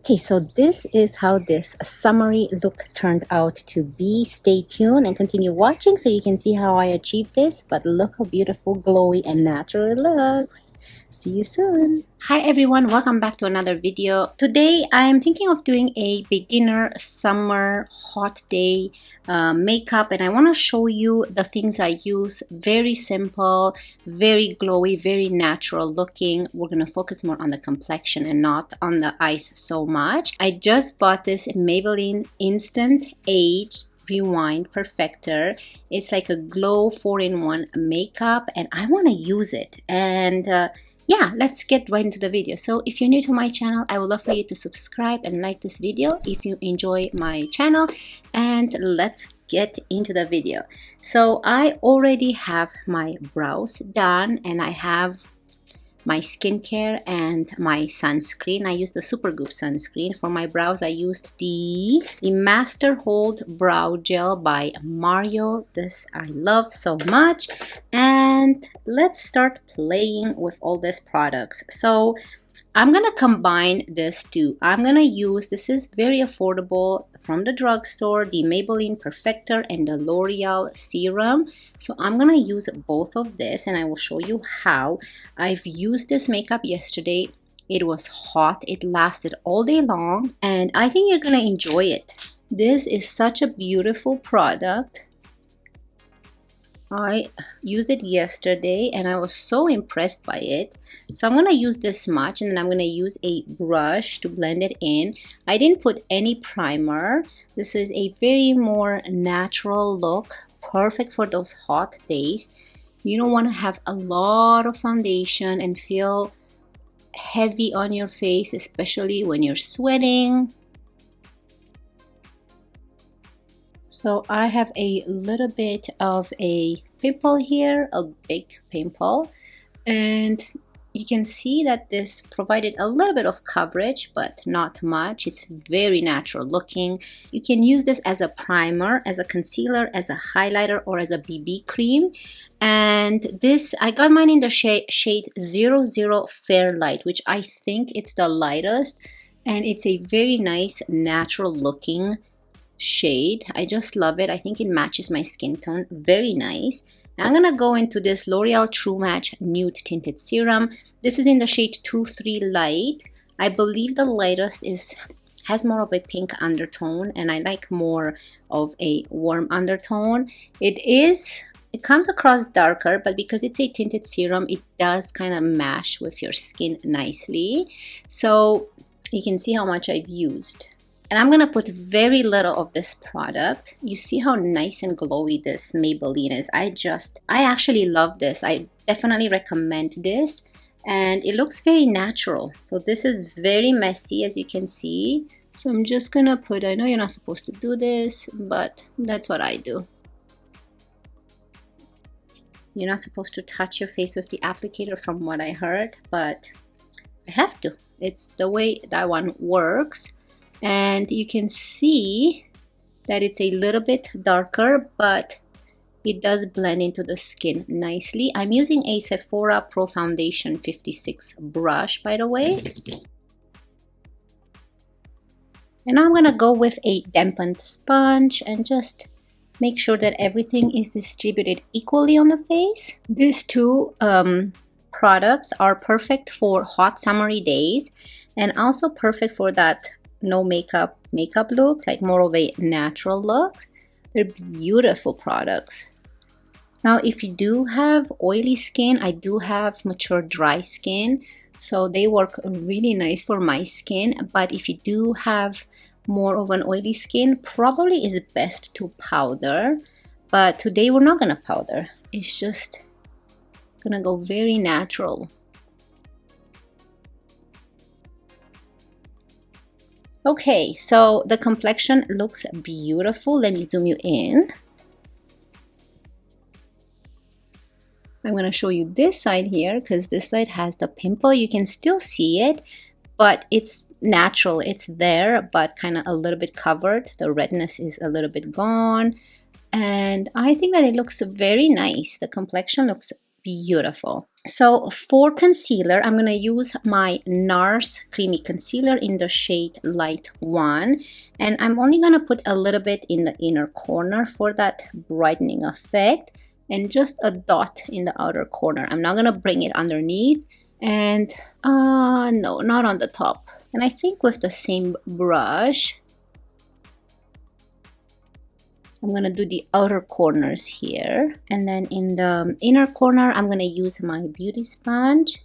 Okay, so this is how this summary look turned out to be. Stay tuned and continue watching so you can see how I achieved this. But look how beautiful, glowy, and natural it looks. See you soon. Hi everyone, welcome back to another video. Today I'm thinking of doing a beginner summer hot day makeup, and I want to show you the things I use. Very simple, very glowy, very natural looking. We're going to focus more on the complexion and not on the eyes so much. I just bought this Maybelline Instant Age Rewind Perfector. It's like a glow 4-in-1 makeup, and I want to use it. And yeah, let's get right into the video. So if you're new to my channel, I would love for you to subscribe and like this video if you enjoy my channel, and let's get into the video. So I already have my brows done, and I have my skincare and my sunscreen. I used the Supergoop sunscreen. For my brows, I used the Master Hold Brow Gel by Mario. This I love so much. And let's start playing with all these products. So I'm gonna combine this two. I'm gonna use, this is very affordable from the drugstore, the Maybelline Perfector and the L'Oreal Serum. So I'm gonna use both of this, and I will show you how. I've used this makeup yesterday. It was hot, it lasted all day long, and I think you're gonna enjoy it. This is such a beautiful product. I used it yesterday and I was so impressed by it. So I'm going to use this much, and then I'm going to use a brush to blend it in. I didn't put any primer. This is a very more natural look, perfect for those hot days. You don't want to have a lot of foundation and feel heavy on your face, especially when you're sweating. So I have a little bit of a pimple here, a big pimple, and you can see that this provided a little bit of coverage, but not much. It's very natural looking. You can use this as a primer, as a concealer, as a highlighter, or as a BB cream. And this, I got mine in the shade 00 Fair Light, which I think it's the lightest, and it's a very nice natural looking shade. I just love it. I think it matches my skin tone very nice. Now I'm gonna go into this L'Oreal True Match Nude Tinted Serum. This is in the shade 23 Light. I believe the lightest has more of a pink undertone, and I like more of a warm undertone. It comes across darker, but because it's a tinted serum, it does kind of mash with your skin nicely. So you can see how much I've used. And I'm going to put very little of this product. You see how nice and glowy this Maybelline is. I actually love this. I definitely recommend this. And it looks very natural. So this is very messy, as you can see. So I'm just going to put, I know you're not supposed to do this, but that's what I do. You're not supposed to touch your face with the applicator from what I heard, but I have to. It's the way that one works. And you can see that it's a little bit darker, but it does blend into the skin nicely. I'm using a Sephora Pro Foundation 56 brush, by the way. And now I'm going to go with a dampened sponge and just make sure that everything is distributed equally on the face. These two products are perfect for hot summery days, and also perfect for that no makeup look, like more of a natural look. They're beautiful products. Now if you do have oily skin, I do have mature dry skin, so they work really nice for my skin. But if you do have more of an oily skin, probably is best to powder. But today we're not gonna powder. It's just gonna go very natural. Okay, so the complexion looks beautiful. Let me zoom you in. I'm going to show you this side here, because this side has the pimple. You can still see it, but it's natural. It's there, but kind of a little bit covered. The redness is a little bit gone. And I think that it looks very nice. The complexion looks beautiful. So for concealer, I'm going to use my Nars Creamy Concealer in the shade Light 1. And I'm only going to put a little bit in the inner corner for that brightening effect. And just a dot in the outer corner. I'm not going to bring it underneath. And no, not on the top. And I think with the same brush, I'm going to do the outer corners here. And then in the inner corner, I'm going to use my beauty sponge.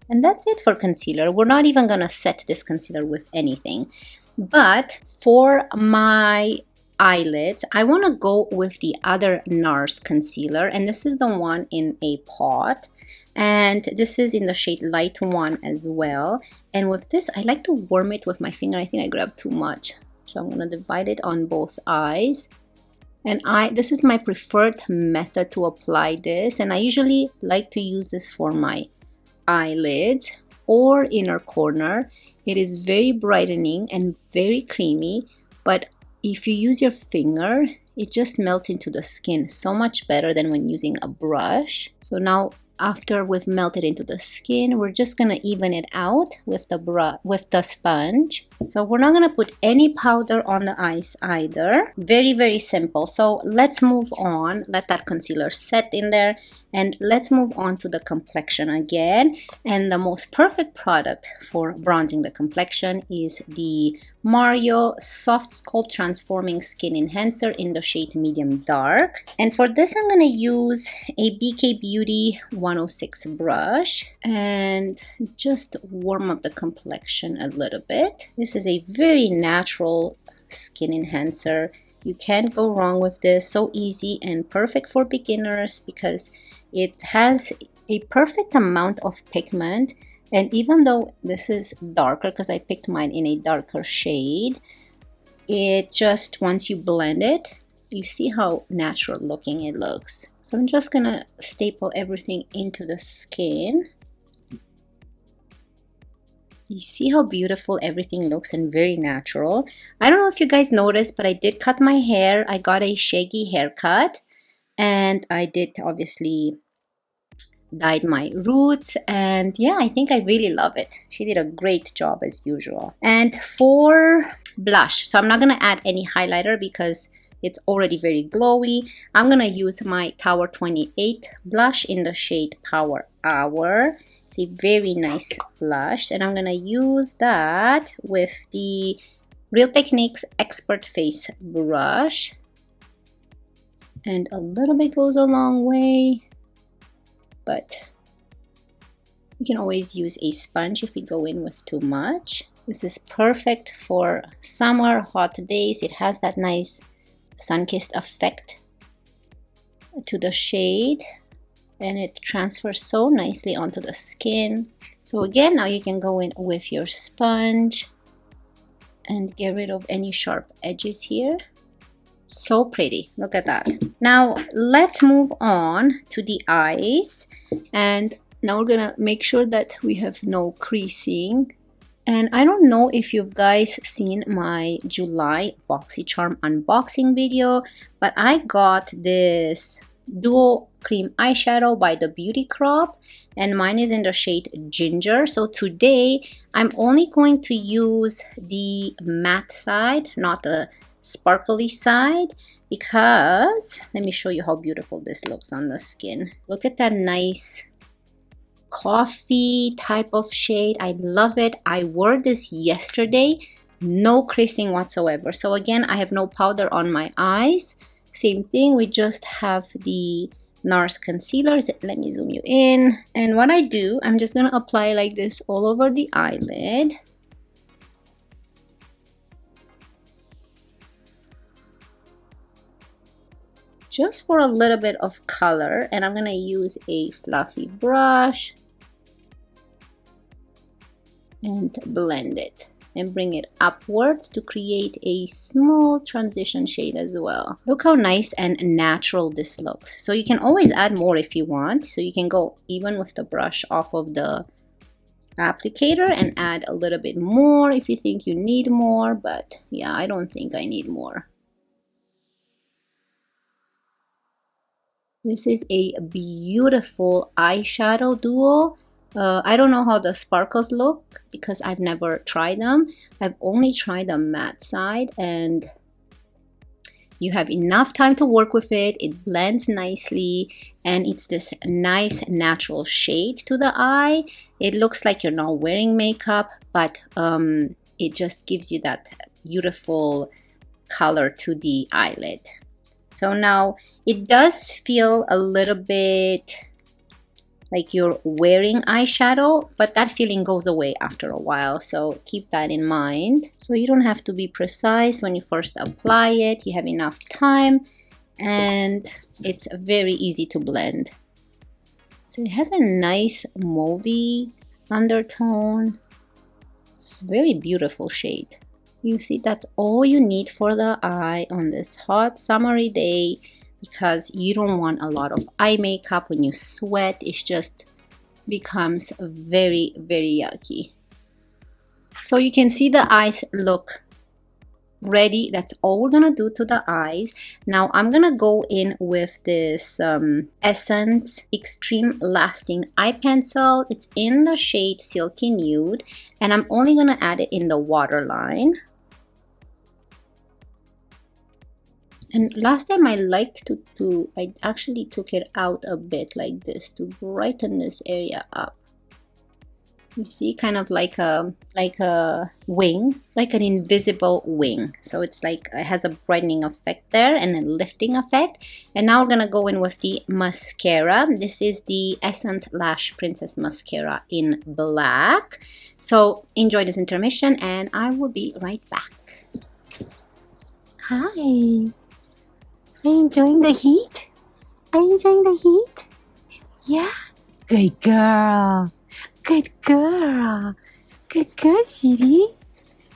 And that's it for concealer. We're not even going to set this concealer with anything. But for my eyelids, I want to go with the other Nars concealer. And this is the one in a pot. And this is in the shade Light 1 as well. And with this, I like to warm it with my finger. I think I grabbed too much. So I'm going to divide it on both eyes. And this is my preferred method to apply this. And I usually like to use this for my eyelids or inner corner. It is very brightening and very creamy. But if you use your finger, it just melts into the skin so much better than when using a brush. So now, after we've melted into the skin, we're just gonna even it out with the sponge. So we're not gonna put any powder on the eyes either. Very, very simple. So let's move on. Let that concealer set in there. And let's move on to the complexion again. And the most perfect product for bronzing the complexion is the Mario Soft Sculpt Transforming Skin Enhancer in the shade Medium Dark. And for this, I'm going to use a BK Beauty 106 brush and just warm up the complexion a little bit. This is a very natural skin enhancer. You can't go wrong with this. So easy and perfect for beginners because it has a perfect amount of pigment. And even though this is darker, because I picked mine in a darker shade, it just, once you blend it, you see how natural looking it looks. So I'm just gonna staple everything into the skin. You see how beautiful everything looks and very natural. I don't know if you guys noticed, but I did cut my hair. I got a shaggy haircut. And I did obviously dyed my roots, and yeah, I think I really love it. She did a great job as usual. And for blush, so I'm not gonna add any highlighter because it's already very glowy. I'm gonna use my Tower 28 blush in the shade Power Hour. It's a very nice blush, and I'm gonna use that with the Real Techniques Expert Face brush. And a little bit goes a long way, but you can always use a sponge if you go in with too much. This is perfect for summer, hot days. It has that nice sun-kissed effect to the shade, and it transfers so nicely onto the skin. So again, now you can go in with your sponge and get rid of any sharp edges here. So pretty. Look at that. Now let's move on to the eyes, and now we're gonna make sure that we have no creasing. And I don't know if you guys seen my July Boxycharm unboxing video, but I got this duo cream eyeshadow by the Beauty Crop, and mine is in the shade Ginger. So today I'm only going to use the matte side, not the sparkly side, because let me show you how beautiful this looks on the skin. Look at that nice coffee type of shade. I love it. I wore this yesterday, no creasing whatsoever. So again, I have no powder on my eyes. Same thing, we just have the Nars concealers. Let me zoom you in. And what I do, I'm just gonna apply like this all over the eyelid. Just for a little bit of color, and I'm gonna use a fluffy brush and blend it and bring it upwards to create a small transition shade as well. Look how nice and natural this looks. So you can always add more if you want. So you can go even with the brush off of the applicator and add a little bit more if you think you need more, but yeah, I don't think I need more. This is a beautiful eyeshadow duo. I don't know how the sparkles look because I've never tried them. I've only tried the matte side, and you have enough time to work with it. It blends nicely, and it's this nice natural shade to the eye. It looks like you're not wearing makeup, but it just gives you that beautiful color to the eyelid. So now it does feel a little bit like you're wearing eyeshadow, but that feeling goes away after a while, so keep that in mind. So you don't have to be precise when you first apply it. You have enough time, and it's very easy to blend. So it has a nice mauvey undertone. It's a very beautiful shade. You see, that's all you need for the eye on this hot summery day, because you don't want a lot of eye makeup. When you sweat, it just becomes very, very yucky. So you can see the eyes look ready. That's all we're gonna do to the eyes. Now I'm gonna go in with this Essence Extreme Lasting Eye Pencil. It's in the shade Silky Nude, and I'm only gonna add it in the waterline. And last time I liked I actually took it out a bit like this to brighten this area up. You see, kind of like a wing, like an invisible wing. So it's like it has a brightening effect there and a lifting effect. And now we're gonna go in with the mascara. This is the Essence Lash Princess Mascara in black. So enjoy this intermission, and I will be right back. Hi. Are you enjoying the heat? Are you enjoying the heat? Yeah? Good girl. Good girl. Good girl, sweetie.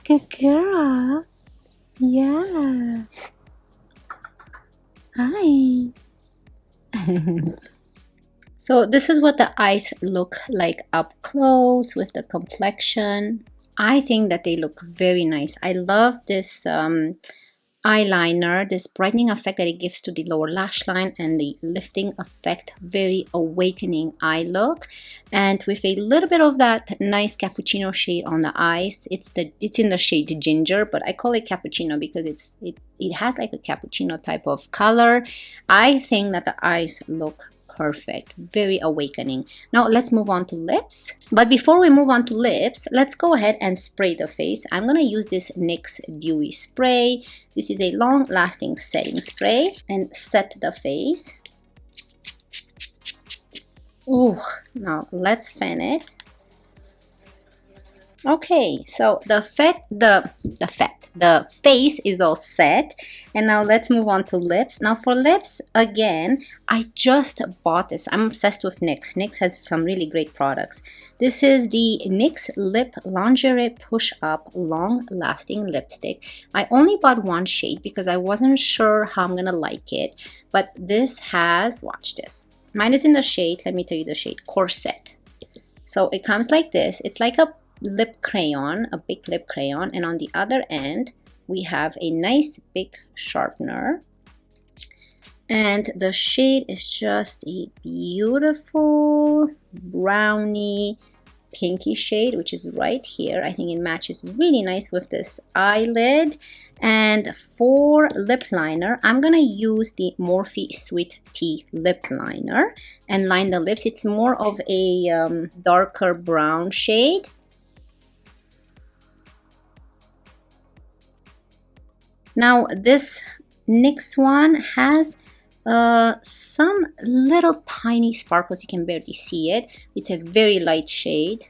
Good girl. Yeah. Hi. So this is what the eyes look like up close with the complexion. I think that they look very nice. I love this eyeliner, this brightening effect that it gives to the lower lash line, and the lifting effect, very awakening eye look. And with a little bit of that nice cappuccino shade on the eyes. It's in the shade Ginger, but I call it cappuccino because it has like a cappuccino type of color. I think that the eyes look perfect, very awakening. Now let's move on to lips. But before we move on to lips, let's go ahead and spray the face. I'm gonna use this NYX Dewy spray. This is a long-lasting setting spray, and set the face. Ooh, now let's fan it. Okay, so the face is all set, and now let's move on to lips. Now for lips, again, I just bought this. I'm obsessed with NYX. NYX has some really great products. This is the NYX Lip Lingerie Push Up Long Lasting Lipstick. I only bought one shade because I wasn't sure how I'm gonna like it, but this has, watch this. Mine is in the shade, let me tell you the shade, Corset. So it comes like this. It's like a lip crayon, a big lip crayon, and on the other end we have a nice big sharpener, and the shade is just a beautiful brownie pinky shade, which is right here. I think it matches really nice with this eyelid. And for lip liner, I'm gonna use the Morphe Sweet Tea lip liner and line the lips. It's more of a darker brown shade. Now this NYX one has some little tiny sparkles. You can barely see it. It's a very light shade.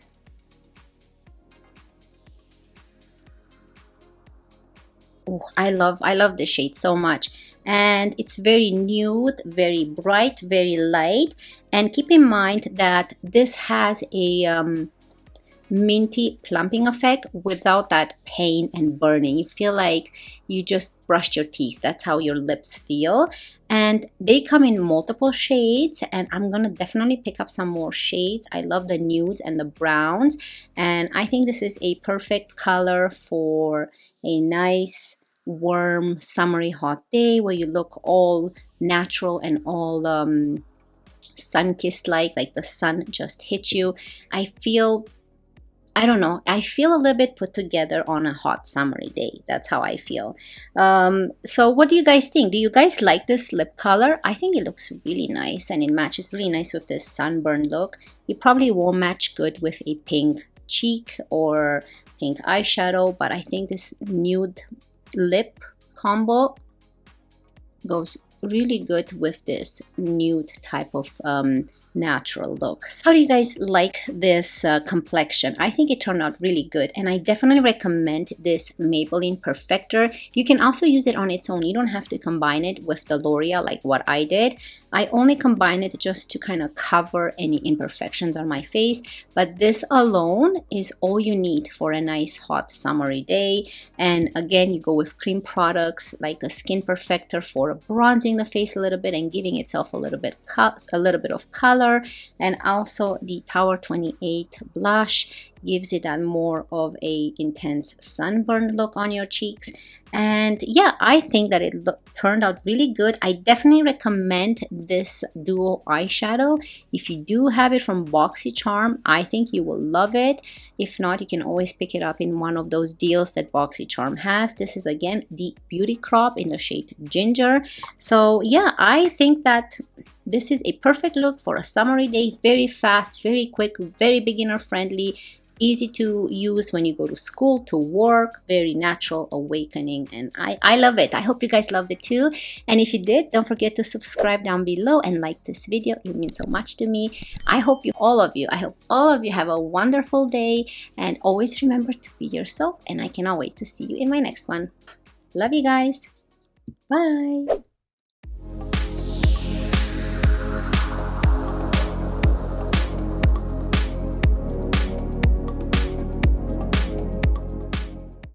Oh, I love this shade so much. And it's very nude, very bright, very light. And keep in mind that this has a minty plumping effect without that pain and burning. You feel like you just brushed your teeth. That's how your lips feel. And they come in multiple shades, and I'm gonna definitely pick up some more shades. I love the nudes and the browns, and I think this is a perfect color for a nice warm summery hot day where you look all natural and all sun-kissed like the sun just hit you. I don't know, I feel a little bit put together on a hot summery day. That's how I feel. So what do you guys think? Do you guys like this lip color? I think it looks really nice, and it matches really nice with this sunburn look. It probably won't match good with a pink cheek or pink eyeshadow, but I think this nude lip combo goes really good with this nude type of natural look. So how do you guys like this complexion? I think it turned out really good, and I definitely recommend this Maybelline Perfector. You can also use it on its own. You don't have to combine it with the L'Oreal like what I did. I only combine it just to kind of cover any imperfections on my face, but this alone is all you need for a nice hot summery day. And again, you go with cream products like the Skin Perfector for bronzing the face a little bit and giving itself a little bit of color, and also the Tower 28 blush gives it that more of a intense sunburned look on your cheeks. And yeah, I think that it turned out really good. I definitely recommend this duo eyeshadow. If you do have it from Boxycharm, I think you will love it. If not, you can always pick it up in one of those deals that Boxycharm has. This is again the Beauty Crop in the shade Ginger. So yeah, I think that this is a perfect look for a summery day. Very fast, very quick, very beginner friendly. Easy to use when you go to school, to work, very natural, awakening, and I love it. I hope you guys loved it too. And if you did, don't forget to subscribe down below and like this video. It means so much to me. I hope all of you have a wonderful day, and always remember to be yourself, and I cannot wait to see you in my next one. Love you guys. Bye.